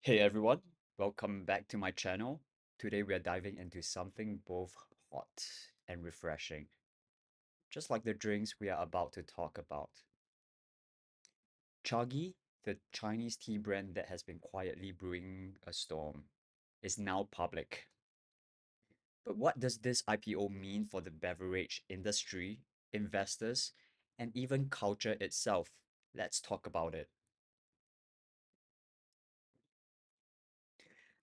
Hey everyone, welcome back to my channel. Today we are diving into something both hot and refreshing, just like the drinks we are about to talk about. Chagee, the Chinese tea brand that has been quietly brewing a storm, is now public. But what does this IPO mean for the beverage industry, investors, and even culture itself? Let's talk about it.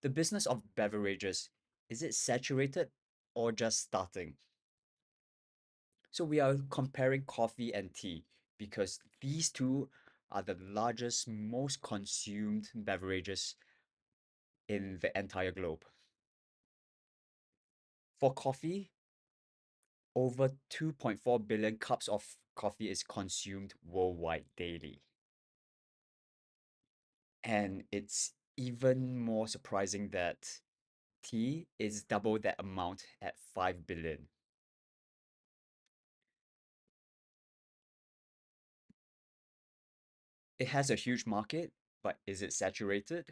The business of beverages, is it saturated or just starting? So we are comparing coffee and tea because these two are the largest, most consumed beverages in the entire globe. For coffee, over 2.4 billion cups of coffee is consumed worldwide daily. And it's even more surprising that tea is double that amount at 5 billion. It has a huge market, but is it saturated?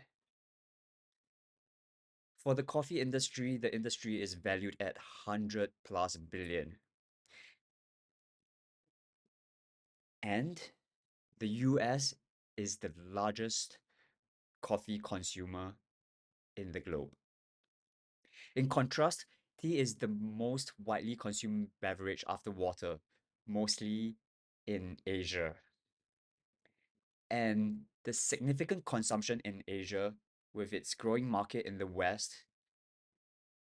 For the coffee industry, the industry is valued at 100 plus billion. And the US is the largest coffee consumer in the globe. In contrast, tea is the most widely consumed beverage after water, mostly in Asia. And the significant consumption in Asia, with its growing market in the West,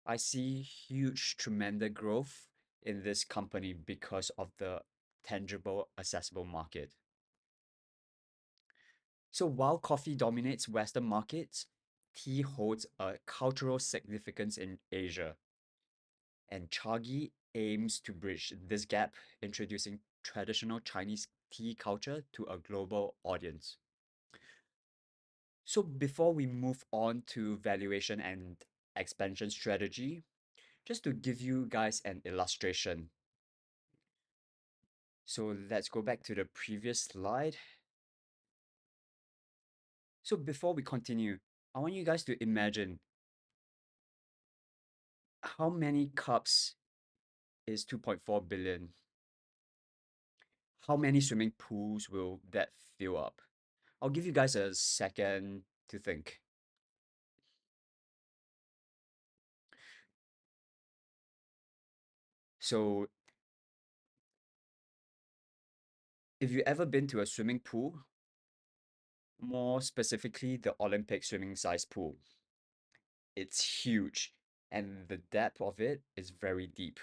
I see huge, tremendous growth in this company because of the tangible, accessible market. So while coffee dominates Western markets, tea holds a cultural significance in Asia, and Chagee aims to bridge this gap, introducing traditional Chinese tea culture to a global audience. So before we move on to valuation and expansion strategy, just to give you guys an illustration. So let's go back to the previous slide. So before we continue, I want you guys to imagine how many cups is 2.4 billion. How many swimming pools will that fill up? I'll give you guys a second to think. So, if you ever been to a swimming pool, more specifically the Olympic swimming size pool, it's huge and the depth of it is very deep.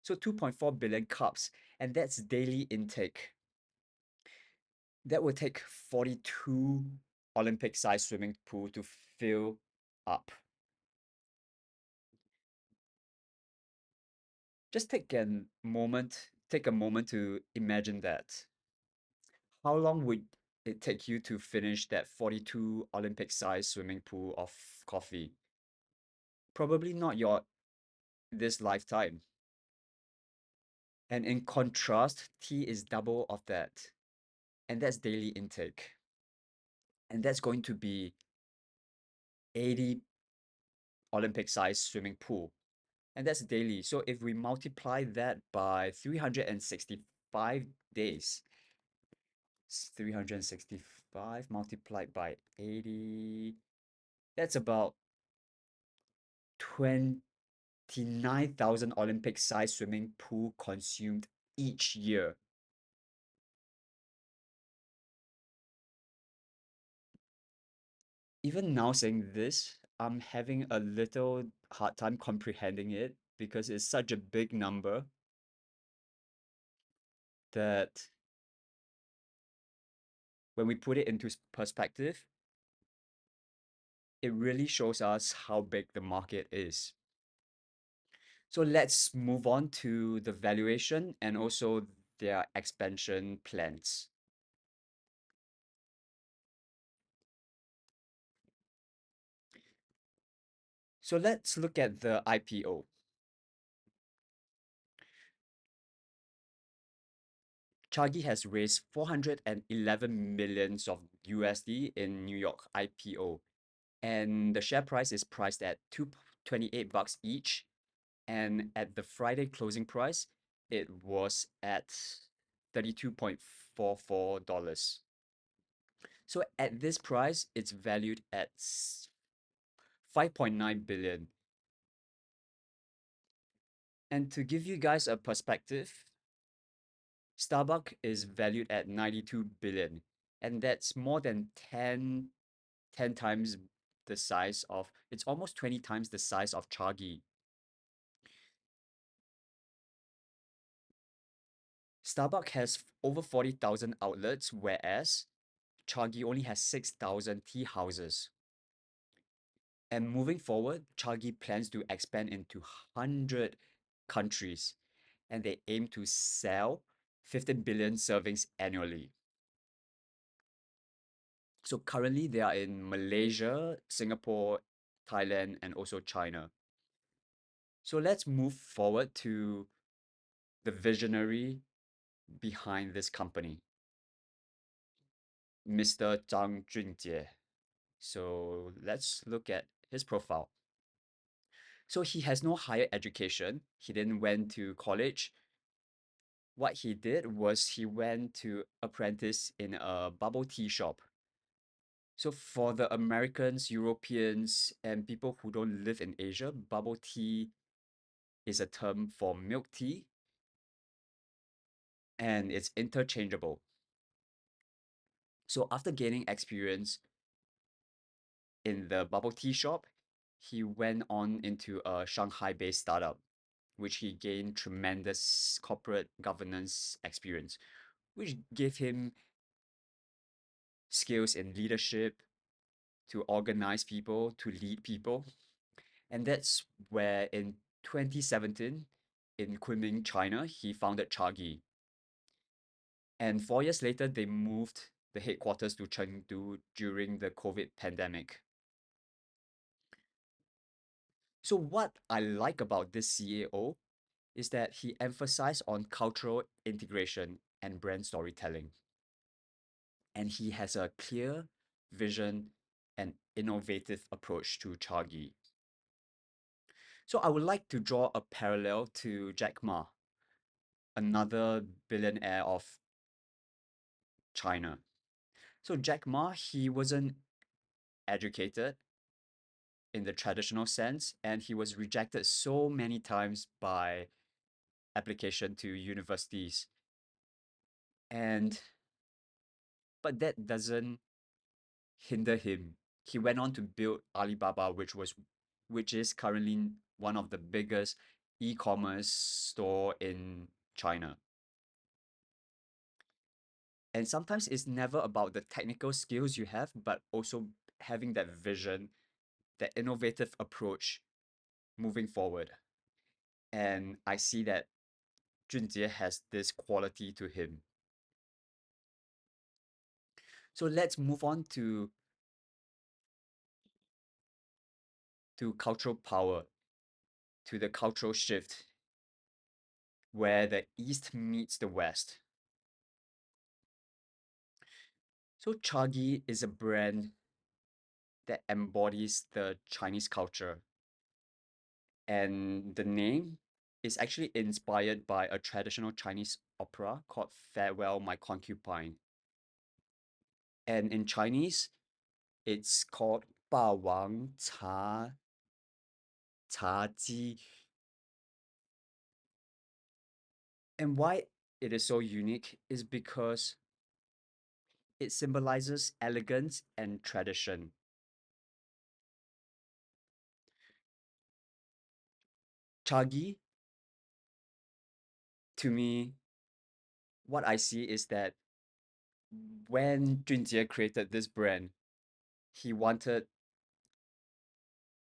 So 2.4 billion cups, and that's daily intake. That would take 42 Olympic size swimming pool to fill up. Just take a moment to imagine that. How long would it take you to finish that 42 Olympic size swimming pool of coffee? Probably not your this lifetime. And in contrast, tea is double of that. And that's daily intake. And that's going to be 80 Olympic size swimming pool. And that's daily. So if we multiply that by 365 days, 365 multiplied by 80, that's about 29,000 Olympic sized swimming pool consumed each year. Even now saying this, I'm having a little hard time comprehending it because it's such a big number that when we put it into perspective, it really shows us how big the market is. So let's move on to the valuation and also their expansion plans. So let's look at the IPO. Chagee has raised 411 millions of USD in New York IPO. and the share price is priced at 228 bucks each. And at the Friday closing price, it was at $32.44. So at this price, it's valued at 5.9 billion. And to give you guys a perspective, Starbucks is valued at 92 billion, and that's more than 10 times the size of, it's almost 20 times the size of Chagee. Starbucks has over 40,000 outlets, whereas Chagee only has 6,000 tea houses. And moving forward, Chagee plans to expand into 100 countries, and they aim to sell 15 billion servings annually. So currently they are in Malaysia, Singapore, Thailand, and also China. So let's move forward to the visionary behind this company, Mr. Zhang Junjie. So let's look at his profile. So he has no higher education. He didn't went to college. What he did was he went to apprentice in a bubble tea shop. So for the Americans, Europeans, and people who don't live in Asia, bubble tea is a term for milk tea and it's interchangeable. So after gaining experience in the bubble tea shop, he went on into a Shanghai-based startup, which he gained tremendous corporate governance experience, which gave him skills in leadership, to organize people, to lead people. And that's where in 2017, in Kunming, China, he founded Chagee. And 4 years later, they moved the headquarters to Chengdu during the COVID pandemic. So what I like about this CEO is that he emphasized on cultural integration and brand storytelling. And he has a clear vision and innovative approach to Chagee. So I would like to draw a parallel to Jack Ma, another billionaire of China. So Jack Ma, he wasn't educated in the traditional sense, and he was rejected so many times by application to universities. And but that doesn't hinder him. He went on to build Alibaba, which is currently one of the biggest e-commerce store in China. And sometimes it's never about the technical skills you have, but also having that vision, that innovative approach moving forward. And I see that Junjie has this quality to him. So let's move on to cultural power, to the cultural shift where the East meets the West. So Chagee is a brand that embodies the Chinese culture. And the name is actually inspired by a traditional Chinese opera called Farewell My Concubine. And in Chinese, it's called Ba Wang Cha Ji. And why it is so unique is because it symbolizes elegance and tradition. Chagee, to me, what I see is that when Junjie created this brand, he wanted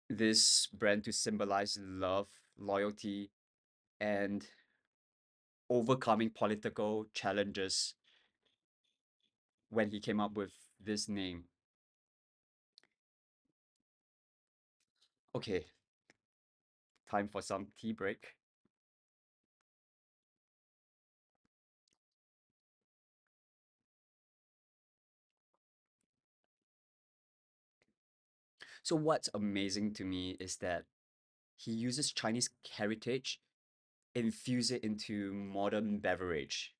this brand to symbolize love, loyalty, and overcoming political challenges when he came up with this name. Okay, time for some tea break. So what's amazing to me is that he uses Chinese heritage, infuse it into modern beverage,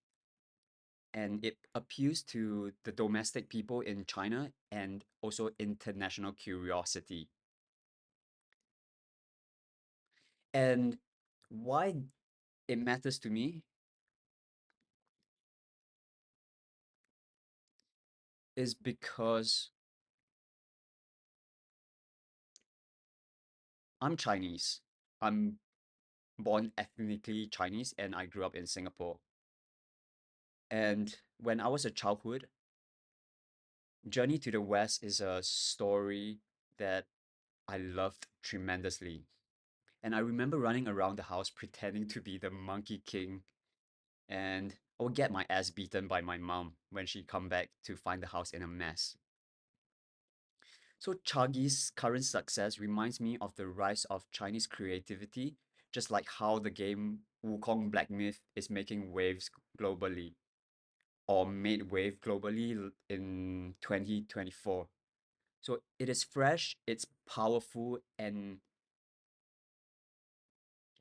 and it appeals to the domestic people in China and also international curiosity. And why it matters to me is because I'm Chinese. I'm born ethnically Chinese and I grew up in Singapore. And when I was a childhood, Journey to the West is a story that I loved tremendously. And I remember running around the house pretending to be the Monkey King, and I would get my ass beaten by my mom when she come back to find the house in a mess. So Chagee's current success reminds me of the rise of Chinese creativity, just like how the game Wukong Black Myth is making waves globally, or made wave globally in 2024. So it is fresh, it's powerful, and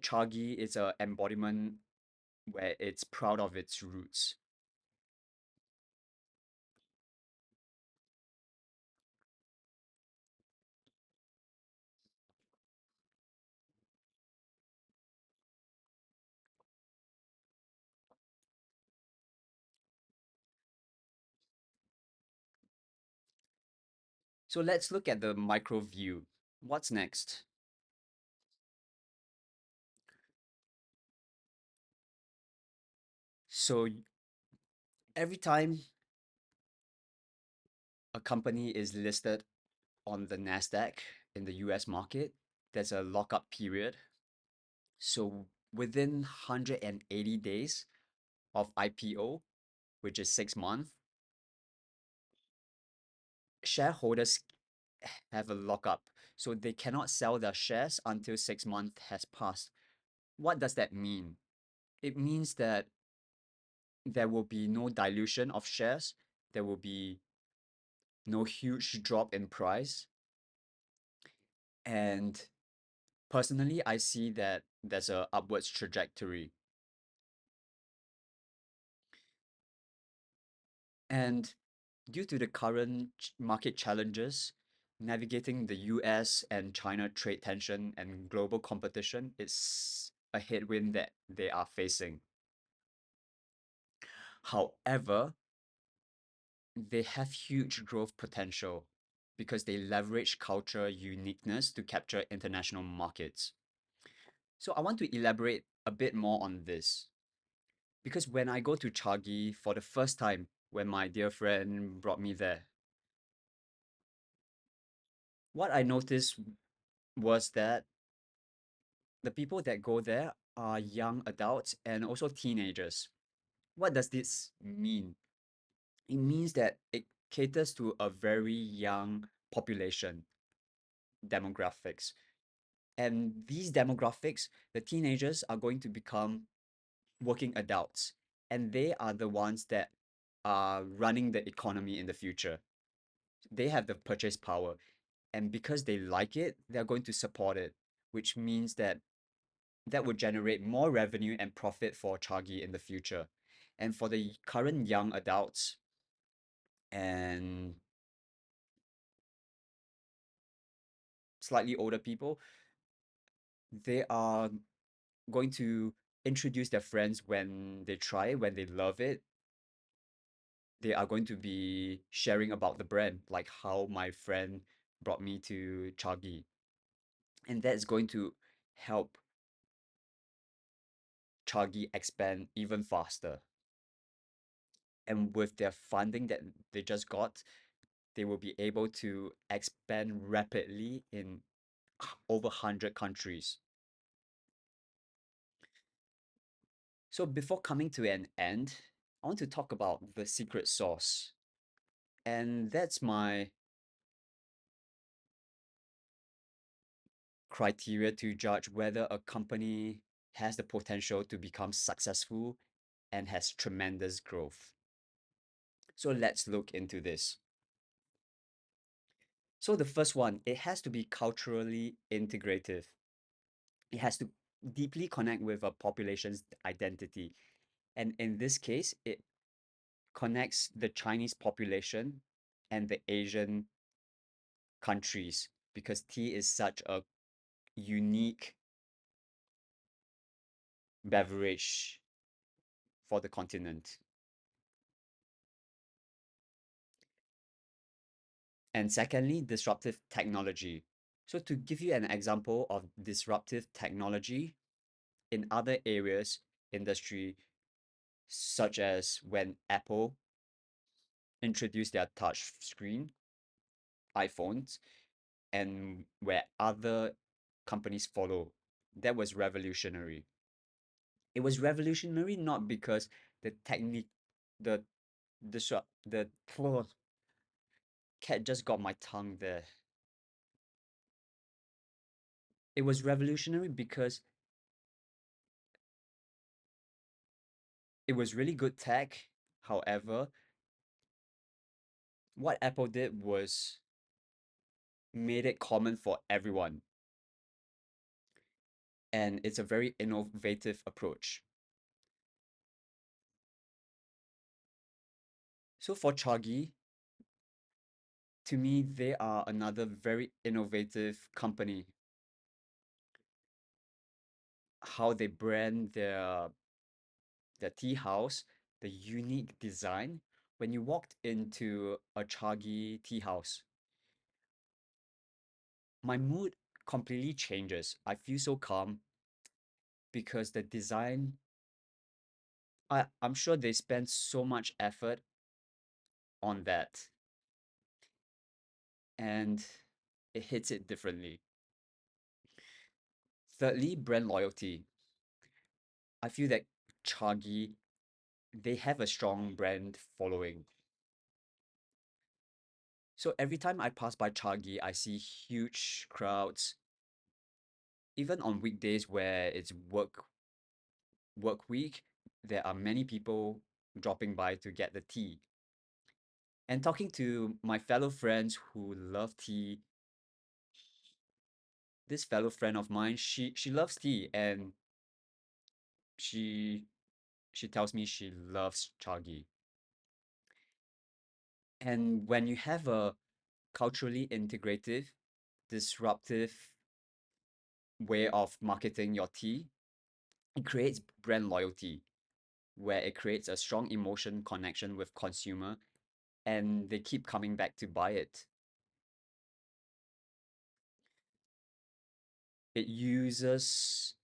Chagee is a embodiment where it's proud of its roots. So let's look at the micro view. What's next? So every time a company is listed on the NASDAQ in the US market, there's a lockup period. So within 180 days of IPO, which is 6 months, shareholders have a lockup. So they cannot sell their shares until 6 months has passed. What does that mean? It means that there will be no dilution of shares, there will be no huge drop in price. And personally, I see that there's a upwards trajectory. And due to the current market challenges, navigating the US and China trade tension and global competition is a headwind that they are facing. However, they have huge growth potential because they leverage culture uniqueness to capture international markets. So I want to elaborate a bit more on this because when I go to Chagee for the first time, when my dear friend brought me there, what I noticed was that the people that go there are young adults and also teenagers. What does this mean? It means that it caters to a very young population demographics. And these demographics, the teenagers are going to become working adults, and they are the ones that are running the economy in the future. They have the purchase power, and because they like it, they're going to support it, which means that that would generate more revenue and profit for Chagi in the future. And for the current young adults and slightly older people, they are going to introduce their friends when they try, when they love it. They are going to be sharing about the brand, like how my friend brought me to Chagi. And that's going to help Chagi expand even faster. And with their funding that they just got, they will be able to expand rapidly in over 100 countries. So before coming to an end, I want to talk about the secret sauce. And that's my criteria to judge whether a company has the potential to become successful and has tremendous growth. So let's look into this. So the first one, it has to be culturally integrative. It has to deeply connect with a population's identity. And in this case, it connects the Chinese population and the Asian countries because tea is such a unique beverage for the continent. And secondly, disruptive technology. So, to give you an example of disruptive technology in other areas, industry, such as when Apple introduced their touch screen iPhones and where other companies follow, that was revolutionary. It was revolutionary not because the technique, the the cat just got my tongue there. It was revolutionary because it was really good tech. However, what Apple did was made it common for everyone, and it's a very innovative approach. So for Chagee, to me, they are another very innovative company. How they brand their tea house, the unique design. When you walked into a Chagee tea house, my mood completely changes. I feel so calm because the design, I'm sure they spend so much effort on that and it hits it differently. Thirdly, brand loyalty. I feel that Chagee, they have a strong brand following. So every time I pass by Chagee, I see huge crowds. Even on weekdays where it's work week, there are many people dropping by to get the tea. And talking to my fellow friends who love tea, this fellow friend of mine, she loves tea and she she tells me she loves Chagee. And when you have a culturally integrative, disruptive way of marketing your tea, it creates brand loyalty, where it creates a strong emotion connection with consumer and they keep coming back to buy it. It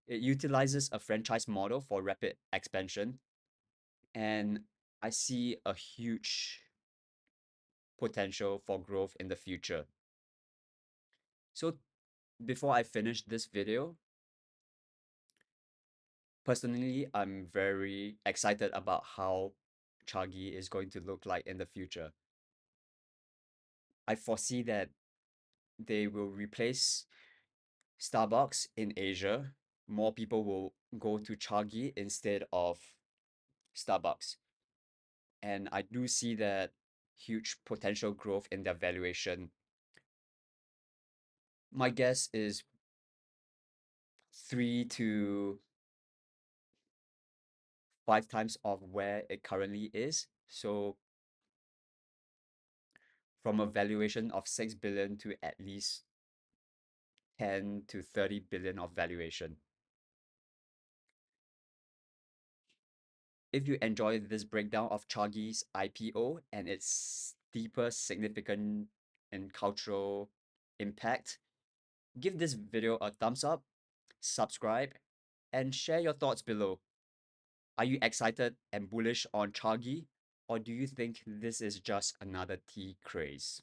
utilizes a franchise model for rapid expansion and I see a huge potential for growth in the future. So before I finish this video, personally, I'm very excited about how Chagee is going to look like in the future. I foresee that they will replace Starbucks in Asia. More people will go to Chagee instead of Starbucks. And I do see that huge potential growth in their valuation. My guess is 3 to 5 times of where it currently is. So from a valuation of 6 billion to at least 10 to 30 billion of valuation. If you enjoyed this breakdown of Chagee's IPO and its deeper significant and cultural impact, give this video a thumbs up, subscribe, and share your thoughts below. Are you excited and bullish on Chagee, or do you think this is just another tea craze?